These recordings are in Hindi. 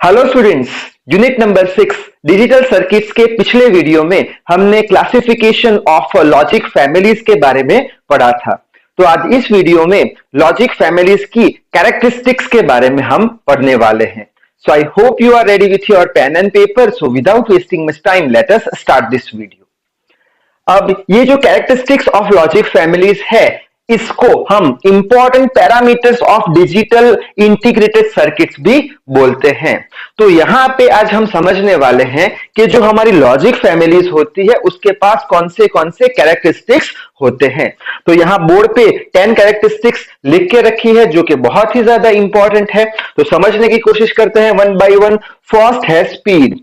Hello students. Unit number 6 digital circuits के पिछले वीडियो में हमने क्लासिफिकेशन ऑफ लॉजिक फैमिलीज के बारे में पढ़ा था। तो आज इस वीडियो में लॉजिक फैमिलीज की कैरेक्टरिस्टिक्स के बारे में हम पढ़ने वाले हैं। So I hope you are ready with your pen and paper. So without wasting much time let us start this video. अब ये जो कैरेक्टरिस्टिक्स ऑफ लॉजिक फैमिलीज है, इसको हम important parameters of digital integrated circuits भी बोलते हैं। तो यहां पे आज हम समझने वाले हैं कि जो हमारी लॉजिक फैमिलीज होती है उसके पास कौन से कैरेक्टरिस्टिक्स होते हैं। तो यहां बोर्ड पे 10 कैरेक्टरिस्टिक्स लिख के रखी है जो कि बहुत ही ज्यादा इंपॉर्टेंट है। तो समझने की कोशिश करते हैं वन बाय वन। फर्स्ट है speed.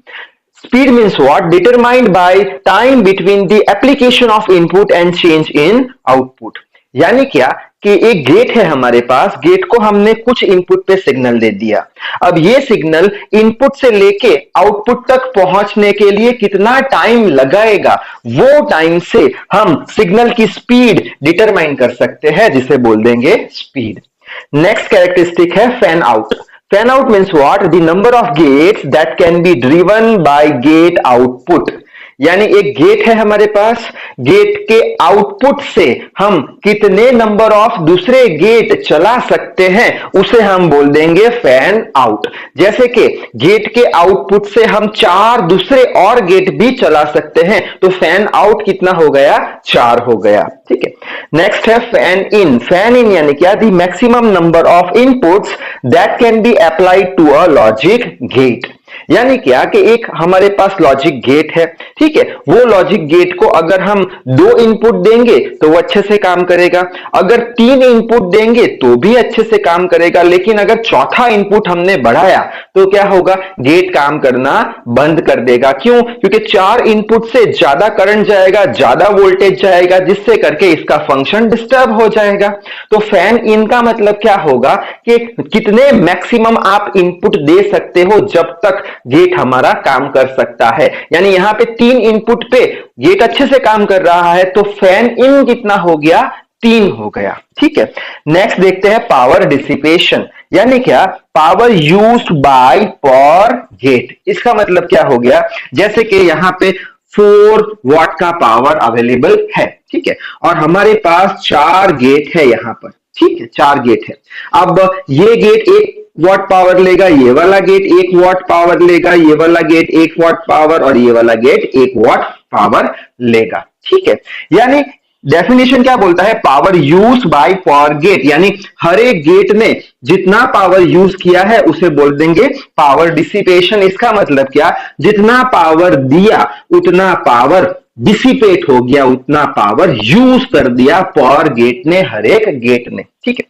Speed means what? Determined by time between the application of input and change in output। यानी क्या कि एक गेट है हमारे पास, गेट को हमने कुछ इनपुट पे सिग्नल दे दिया। अब ये सिग्नल इनपुट से लेके आउटपुट तक पहुंचने के लिए कितना टाइम लगाएगा, वो टाइम से हम सिग्नल की स्पीड डिटरमाइन कर सकते हैं, जिसे बोल देंगे स्पीड। नेक्स्ट कैरेक्टरिस्टिक है fan out. Fan out means what? The number of gates that can be driven by gate output। यानी एक गेट है हमारे पास, गेट के आउटपुट से हम कितने नंबर ऑफ दूसरे गेट चला सकते हैं उसे हम बोल देंगे फैन आउट। जैसे कि गेट के आउटपुट से हम 4 दूसरे और गेट भी चला सकते हैं, तो फैन आउट कितना हो गया? 4 हो गया। ठीक है। नेक्स्ट है फैन इन। फैन इन यानी क्या? The maximum number of inputs that can be applied to a logic gate. यानी क्या कि एक हमारे पास लॉजिक गेट है, ठीक है, वो लॉजिक गेट को अगर हम 2 इनपुट देंगे तो वो अच्छे से काम करेगा, अगर 3 इनपुट देंगे तो भी अच्छे से काम करेगा, लेकिन अगर चौथा इनपुट हमने बढ़ाया तो क्या होगा? गेट काम करना बंद कर देगा। क्यों? क्योंकि 4 इनपुट से ज्यादा करंट जाएगा, ज्यादा वोल्टेज जाएगा, जिससे करके इसका फंक्शन डिस्टर्ब हो जाएगा। तो फैन इन का मतलब क्या होगा कि कितने मैक्सिमम आप इनपुट दे सकते हो जब तक गेट हमारा काम कर सकता है। यानी यहां पे 3 इनपुट पे गेट अच्छे से काम कर रहा है, तो फैन इन कितना हो गया? 3 हो गया। ठीक है। नेक्स्ट देखते हैं पावर डिसिपेशन। यानी क्या? पावर यूज्ड बाय पर गेट। इसका मतलब क्या हो गया? जैसे कि यहां पे 4 वॉट का पावर अवेलेबल है, ठीक है, और हमारे पास 4 गेट है यहां पर, ठीक है, 4 गेट है। अब ये गेट 1 वॉट पावर लेगा, ये वाला गेट 1 वॉट पावर लेगा, ये वाला गेट 1 वॉट पावर, और ये वाला गेट 1 वॉट पावर लेगा। ठीक है। यानी डेफिनेशन क्या बोलता है? पावर यूज बाय पर गेट, यानी हर एक गेट ने जितना पावर यूज किया है उसे बोल देंगे पावर डिसिपेशन। इसका मतलब क्या? जितना पावर दिया उतना पावर डिसिपेट हो गया, उतना पावर यूज कर दिया पर गेट ने, हर एक गेट ने। ठीक है।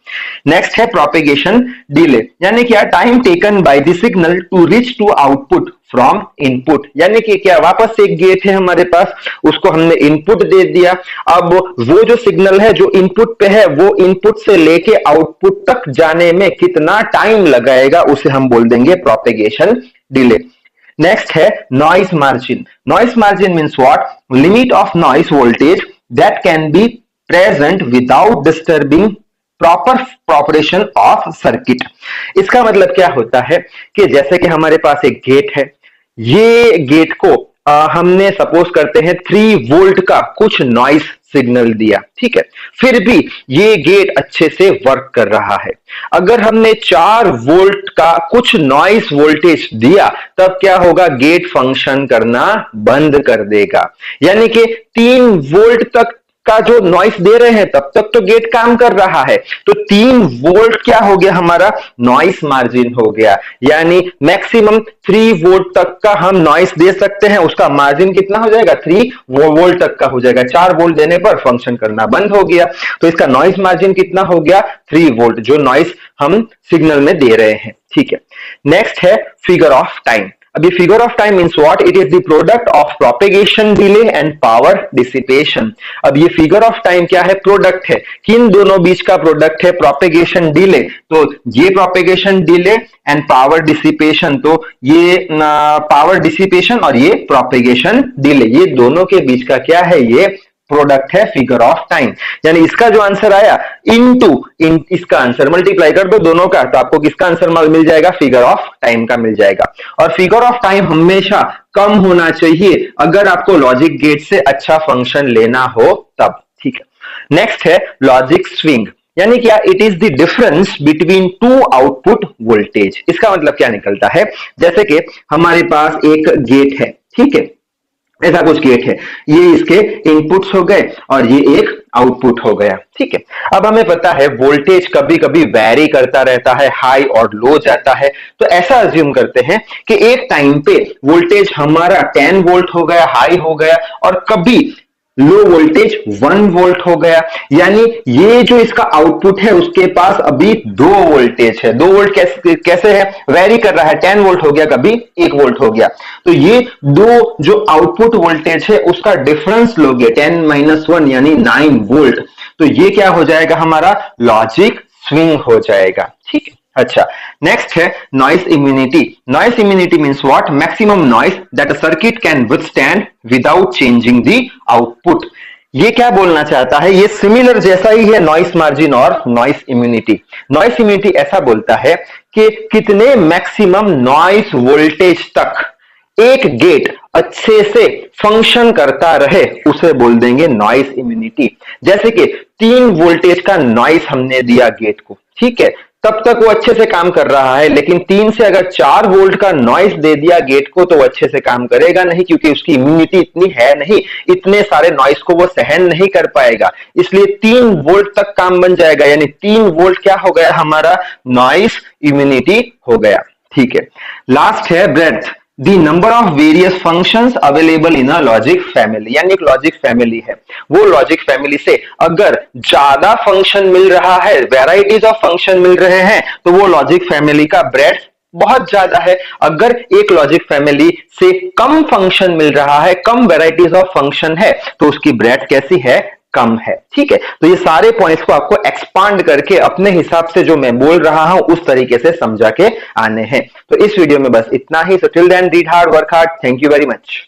नेक्स्ट है प्रोपेगेशन डिले। यानी क्या? Time taken by the signal to reach to output from input. यानी कि क्या? वापस एक गेट है हमारे पास, उसको हमने इनपुट दे दिया। अब वो जो सिग्नल है जो इनपुट पे है, वो इनपुट से लेके आउटपुट तक जाने में कितना टाइम लगाएगा उसे हम बोल देंगे प्रोपेगेशन डिले। नेक्स्ट है noise margin. Noise margin means what? Limit of noise voltage that can be present without disturbing proper operation of circuit. इसका मतलब क्या होता है कि जैसे कि हमारे पास एक गेट है, ये गेट को हमने सपोज करते हैं 3 वोल्ट का कुछ नॉइस सिग्नल दिया, ठीक है, फिर भी ये गेट अच्छे से वर्क कर रहा है। अगर हमने 4 वोल्ट का कुछ नॉइस वोल्टेज दिया, तब क्या होगा? गेट फंक्शन करना बंद कर देगा। यानी कि 3 वोल्ट तक का जो नॉइस दे रहे हैं तब तक तो गेट काम कर रहा है, तो 3 वोल्ट क्या हो गया? हमारा नॉइस मार्जिन हो गया। यानी मैक्सिमम 3 वोल्ट तक का हम नॉइस दे सकते हैं, उसका मार्जिन कितना हो जाएगा? 3 वोल्ट तक का हो जाएगा। 4 वोल्ट देने पर फंक्शन करना बंद हो गया, तो इसका नॉइस मार्जिन कितना हो गया? 3 वोल्ट, जो नॉइस हम सिग्नल में दे रहे हैं। ठीक है। नेक्स्ट है फिगर ऑफ टाइम। अभी figure of time means what? It is the product of propagation delay and power dissipation. अब ये फिगर ऑफ टाइम क्या है? प्रोडक्ट है। किन दोनों बीच का प्रोडक्ट है? Propagation delay. तो ये propagation delay and power dissipation, तो ये पावर डिसिपेशन और ये प्रोपेगेशन डिले, ये दोनों के बीच का क्या है? ये प्रोडक्ट है फिगर ऑफ टाइम, यानी इसका जो आंसर आया इसका आंसर मल्टीप्लाई कर दो दोनों का, तो आपको किसका आंसर मिल जाएगा, फिगर ऑफ टाइम का मिल जाएगा। और फिगर ऑफ टाइम हमेशा कम होना चाहिए अगर आपको लॉजिक गेट से अच्छा फंक्शन लेना हो तब, ठीक है। नेक्स्ट है लॉजिक स्विंग, यानी क्या, it is the difference between two output voltage. इसका मतलब क्या निकलता है, जैसे कि हमारे पास एक गेट है, ठीक है, ऐसा कुछ गेट है, ये इसके इनपुट्स हो गए और ये एक आउटपुट हो गया, ठीक है। अब हमें पता है वोल्टेज कभी कभी वैरी करता रहता है, हाई और लो जाता है, तो ऐसा अज्यूम करते हैं कि एक टाइम पे वोल्टेज हमारा 10 वोल्ट हो गया, हाई हो गया, और कभी लो वोल्टेज 1 वोल्ट हो गया, यानी ये जो इसका आउटपुट है उसके पास अभी 2 वोल्टेज है। 2 वोल्ट कैसे है, वेरी कर रहा है, 10 वोल्ट हो गया, कभी 1 वोल्ट हो गया, तो ये दो जो आउटपुट वोल्टेज है उसका डिफरेंस लोगे 10 - 1 यानी 9 वोल्ट, तो ये क्या हो जाएगा, हमारा लॉजिक स्विंग हो जाएगा, ठीक है। अच्छा, नेक्स्ट है noise immunity. Noise immunity means what, maximum noise that a circuit can withstand without changing the output. ये क्या बोलना चाहता है, ये सिमिलर जैसा ही है नॉइस मार्जिन और नॉइस इम्यूनिटी। नॉइस इम्यूनिटी ऐसा बोलता है कि कितने मैक्सिमम नॉइस वोल्टेज तक एक गेट अच्छे से फंक्शन करता रहे उसे बोल देंगे नॉइस इम्यूनिटी। जैसे कि 3 वोल्टेज का नॉइस हमने दिया गेट को, ठीक है, तब तक वो अच्छे से काम कर रहा है, लेकिन 3 से अगर 4 वोल्ट का नॉइस दे दिया गेट को तो वो अच्छे से काम करेगा नहीं, क्योंकि उसकी इम्यूनिटी इतनी है नहीं, इतने सारे नॉइस को वो सहन नहीं कर पाएगा, इसलिए 3 वोल्ट तक काम बन जाएगा, यानी 3 वोल्ट क्या हो गया, हमारा नॉइस इम्यूनिटी हो गया, ठीक है। लास्ट है breadth, the number of various functions available in a logic family, यानी एक लॉजिक फैमिली है, वो लॉजिक फैमिली से अगर ज्यादा फंक्शन मिल रहा है, वेराइटीज ऑफ फंक्शन मिल रहे हैं, तो वो लॉजिक फैमिली का ब्रेड्थ बहुत ज्यादा है। अगर एक लॉजिक फैमिली से कम फंक्शन मिल रहा है, कम वेराइटीज ऑफ फंक्शन है, तो उसकी ब्रेड्थ कैसी है, कम है, ठीक है। तो ये सारे पॉइंट्स को आपको एक्सपांड करके अपने हिसाब से जो मैं बोल रहा हूं उस तरीके से समझा के आने हैं। तो इस वीडियो में बस इतना ही। So till then read hard, work hard, thank you very much.